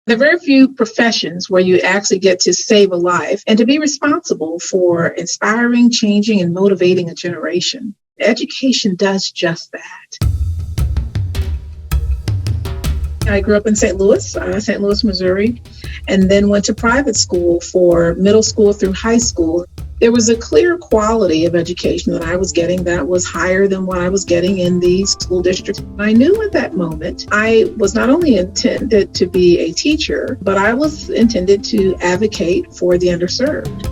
There are very few professions where you actually get to save a life and to be responsible for inspiring, changing, and motivating a generation. Education does just that. I grew up in St. Louis, Missouri, and then went to private school for middle school through high school. There was a clear quality of education that I was getting that was higher than what I was getting in the school district. I knew at that moment I was not only intended to be a teacher, but I was intended to advocate for the underserved.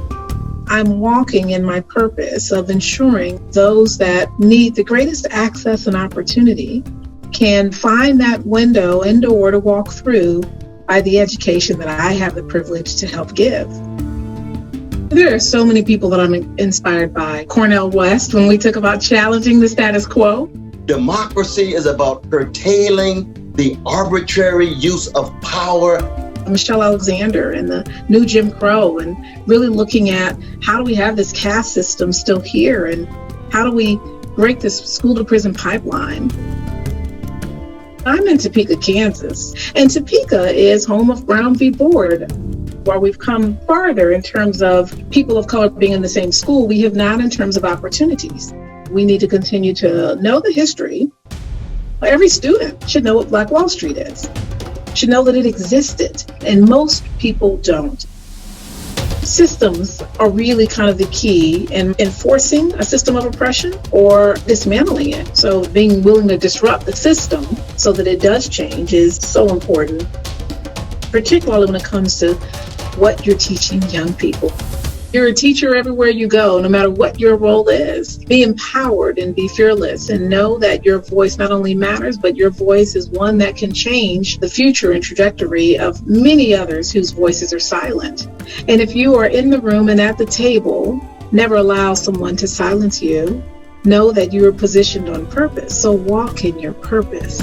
I'm walking in my purpose of ensuring those that need the greatest access and opportunity can find that window and door to walk through by the education that I have the privilege to help give. There are so many people that I'm inspired by. Cornel West, when we talk about challenging the status quo. Democracy is about curtailing the arbitrary use of power. Michelle Alexander and the new Jim Crow, and really looking at how do we have this caste system still here, and how do we break this school to prison pipeline. I'm in Topeka, Kansas, and Topeka is home of Brown v. Board. While we've come farther in terms of people of color being in the same school, we have not in terms of opportunities. We need to continue to know the history. Every student should know what Black Wall Street is, should know that it existed, and most people don't. Systems are really kind of the key in enforcing a system of oppression or dismantling it. So being willing to disrupt the system so that it does change is so important, particularly when it comes to what you're teaching young people. You're a teacher everywhere you go, no matter what your role is. Be empowered and be fearless, and know that your voice not only matters, but your voice is one that can change the future and trajectory of many others whose voices are silent. And if you are in the room and at the table, never allow someone to silence you. Know that you are positioned on purpose, so walk in your purpose.